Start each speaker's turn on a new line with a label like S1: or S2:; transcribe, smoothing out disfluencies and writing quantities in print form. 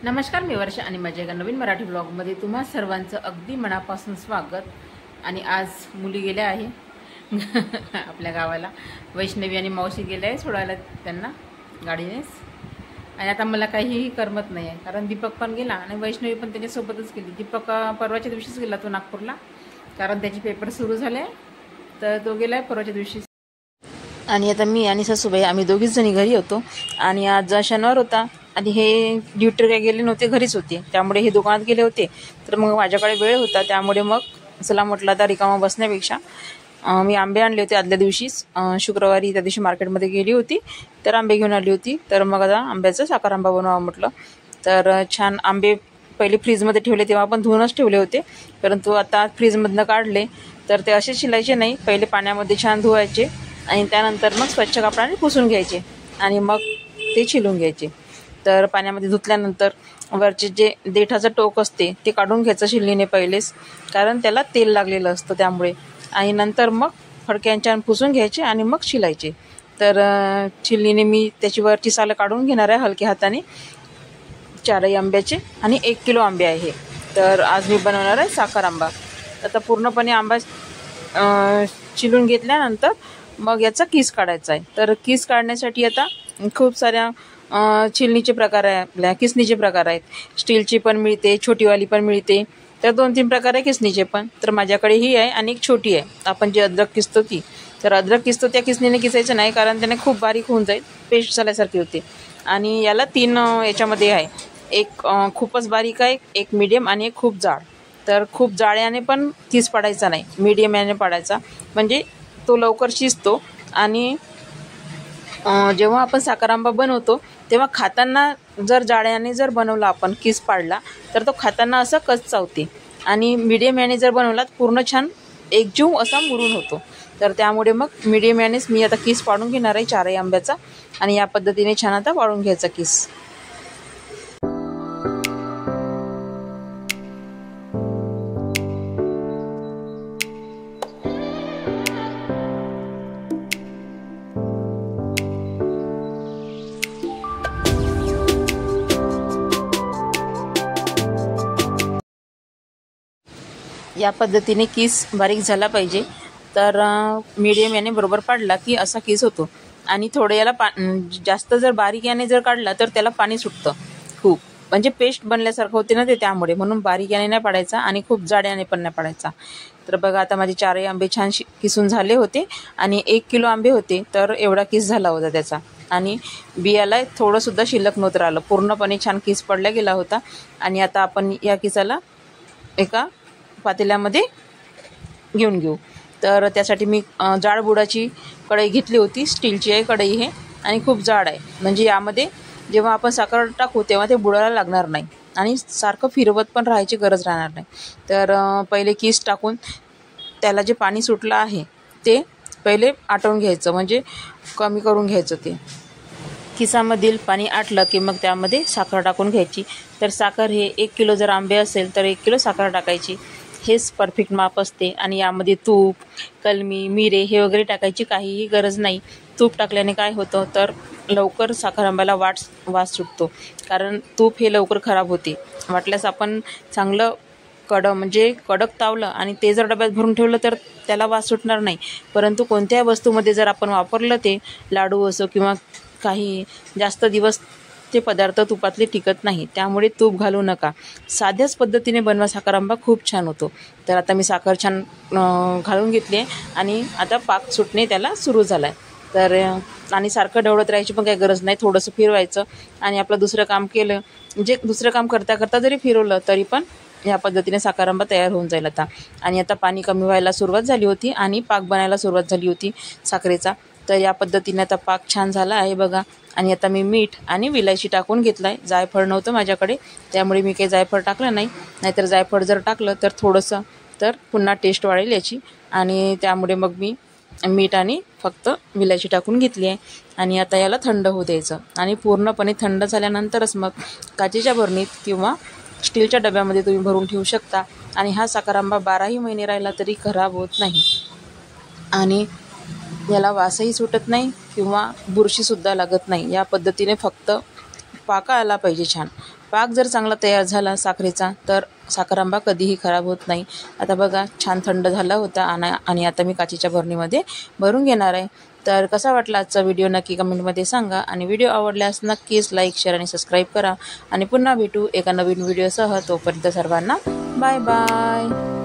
S1: नमस्कार, मी वर्षा आणि माझ्या एका नवीन मराठी ब्लॉगमध्ये तुम्हा सर्वांचं अगदी मनापासून स्वागत। आणि आज मुली गेल्या आहे आपल्या गावाला। वैष्णवी आणि मावशी गेल्या आहे सोडायला त्यांना गाडीनेच। आणि आता मला काहीही करमत नाही आहे, कारण दीपक पण गेला आणि वैष्णवी पण त्याच्यासोबतच गेली। दीपक परवाच्या दिवशीच गेला तो नागपूरला, कारण त्याचे पेपर सुरू झाले, तर तो गेला परवाच्या दिवशी। आणि आता मी आणि सासूबाई आम्ही दोघीच जणी घरी होतो। आणि आज शनिवार होता आणि हे ड्युटी काय गेले नव्हते, घरीच होते, त्यामुळे हे दुकानात गेले होते। तर मग माझ्याकडे वेळ होता, त्यामुळे मग चला म्हटलं आता रिकामा बसण्यापेक्षा मी आंबे आणले होते आदल्या दिवशीच। शुक्रवारी त्या दिवशी मार्केटमध्ये गेली होती, तर आंबे घेऊन आली होती। तर मग आता आंब्याचा साखर आंबा बनवावा म्हटलं। तर छान आंबे पहिले फ्रीजमध्ये ठेवले, तेव्हा आपण धुवूनच ठेवले होते, परंतु आता फ्रीजमधनं काढले तर ते असे शिलायचे नाही। पहिले पाण्यामध्ये छान धुवायचे आणि त्यानंतर मग स्वच्छ कपड्याने पुसून घ्यायचे आणि मग ते छिलून घ्यायचे। तर पाण्यामध्ये धुतल्यानंतर वरचे जे देठाचं टोक असते ते काढून घ्यायचं शिलनीने पहिलेच, कारण त्याला तेल लागलेलं असतं त्यामुळे। आणि नंतर मग फडक्यांच्या पुसून घ्यायचे आणि मग शिलायचे। तर छिलनीने मी त्याची वरची सालं काढून घेणार आहे हलक्या हाताने। 4 आंब्याचे आणि 1 किलो आंबे आहे। तर आज मी बनवणार आहे साखर आंबा। आता पूर्णपणे आंबा चिलून घेतल्यानंतर मग याचा किस काढायचा आहे। तर किस काढण्यासाठी आता खूप साऱ्या चिलनीचे प्रकार आहे, आपल्या किसनीचे प्रकार आहेत। स्टीलची पण मिळते, छोटीवाली पण मिळते, तर 2-3 प्रकार आहे किसनीचे पण। तर माझ्याकडे ही आहे आणि एक छोटी आहे, आपण जे अद्रक किसतो ती। तर अद्रक किसतो त्या किसनीने किसायचं नाही, कारण त्याने खूप बारीक होऊन जाईल, पेस्ट झाल्यासारखी होते। आणि याला 3 याच्यामध्ये आहे, एक खूपच बारीक आहे, एक मीडियम आणि एक खूप जाड। तर खूप जाड्याने पण किस पाडायचा नाही, मीडियम याने पाडायचा, म्हणजे तो लवकर शिजतो। आणि जेव्हा आपण साखर आंबा बनवतो तेव्हा खाताना जर जाड्याने जर बनवला आपण, किस पाडला, तर तो खाताना असा कच्चा होते। आणि मीडियम याने जर बनवला पूर्ण छान एकजीव असा मुरून होतो। तर त्यामुळे मग मीडियम यानेच मी आता किस पाडून घेणार आहे 4 आंब्याचा। आणि या पद्धतीने छान आता पाडून घ्यायचा किस। या पद्धतीने किस बारीक झाला पाहिजे। तर मीडियम याने बरोबर पाडला की असा किस होतो। आणि थोडं याला जास्त जर बारीक याने जर काढला तर त्याला पाणी सुटतं खूप, म्हणजे पेस्ट बनल्यासारखं होते ना ते, त्यामुळे म्हणून बारीक याने नाही पाडायचा आणि खूप जाड याने पण नाही पाडायचा। तर बघा आता माझे 4 आंबे छान किसून झाले होते आणि 1 किलो आंबे होते, तर एवढा किस झाला होता त्याचा। आणि बियाला थोडंसुद्धा शिल्लक नव्हतं राहिलं, पूर्णपणे छान किस पडला गेला होता। आणि आता आपण या किसाला एका पातेल्यामध्ये घेऊन घेऊ। तर त्यासाठी मी जाड बुडाची कढई घेतली होती, स्टीलची आहे कढई हे, आणि खूप जाड आहे, म्हणजे यामध्ये जेव्हा आपण साखर टाकू तेव्हा ते बुडायला लागणार नाही आणि सारखं फिरवत पण राहायची गरज राहणार नाही। तर पहिले किस टाकून त्याला जे पाणी सुटलं आहे ते पहिले आटवून घ्यायचं, म्हणजे कमी करून घ्यायचं ते। किसामधील पाणी आटलं की मग त्यामध्ये साखर टाकून घ्यायची। तर साखर हे 1 किलो जर आंबे असेल तर 1 किलो साखर टाकायची, हेच परफेक्ट माप असते। आणि यामध्ये तूप, कलमी, मिरे हे वगैरे टाकायची काहीही गरज नाही। तूप टाकल्याने काय होतं, तर लवकर साखर आंब्याला वास सुटतो, कारण तूप हे लवकर खराब होते। वाटल्यास आपण चांगलं म्हणजे कडक तावलं आणि ते जर डब्यात भरून ठेवलं तर त्याला वास सुटणार नाही, परंतु कोणत्याही वस्तूमध्ये जर आपण वापरलं, ते लाडू असो किंवा काही, जास्त दिवस ते पदार्थ तुपातले टिकत नाही, त्यामुळे तूप घालू नका। साध्याच पद्धतीने बनवा साखर आंबा, खूप छान होतो। तर आता मी साखर छान घालून घेतली आहे आणि आता पाक सुटणे त्याला सुरू झाला आहे। तर आणि सारखं ढवळत राहायची पण काही गरज नाही, थोडंसं फिरवायचं आणि आपलं दुसरं काम केलं, म्हणजे दुसरं काम करता करता जरी फिरवलं तरी पण या पद्धतीने साखर आंबा तयार होऊन जाईल आता। आणि आता पाणी कमी व्हायला सुरुवात झाली होती आणि पाक बनायला सुरुवात झाली होती साखरेचा। तर या पद्धतीने आता पाक छान झाला आहे बघा। आणि आता मी मीठ आणि विलायची टाकून घेतलं आहे, जायफळ नव्हतं माझ्याकडे, त्यामुळे मी काही जायफळ टाकलं नाही, नाहीतर जायफळ जर टाकलं तर थोडंसं तर पुन्हा टेस्ट वाढेल याची। आणि त्यामुळे मग मी मीठ आणि फक्त विलायची टाकून घेतली आहे। आणि आता याला थंड होऊ द्यायचं, आणि पूर्णपणे थंड झाल्यानंतरच मग काचेच्या बरणीत किंवा स्टीलच्या डब्यामध्ये तुम्ही भरून ठेवू शकता। आणि हा साखर आंबा 12ही महिने राहिला तरी खराब होत नाही आणि याला वासही सुटत नाही किंवा बुरशीसुद्धा लागत नाही। या पद्धतीने फक्त पाका आला पाहिजे छान, पाक जर चांगला तयार झाला साखरेचा तर साखर आंबा कधीही खराब होत नाही. आता बघा छान थंड झाला होता आणि आता मी काचेच्या बरणीमध्ये भरून घेणार आहे. तर कसा वाटला आजचा व्हिडिओ नक्की कमेंटमध्ये सांगा आणि व्हिडिओ आवडल्यास नक्कीच लाईक, शेअर आणि सबस्क्राईब करा आणि पुन्हा भेटू एका नवीन व्हिडिओसह. तोपर्यंत सर्वांना बाय बाय.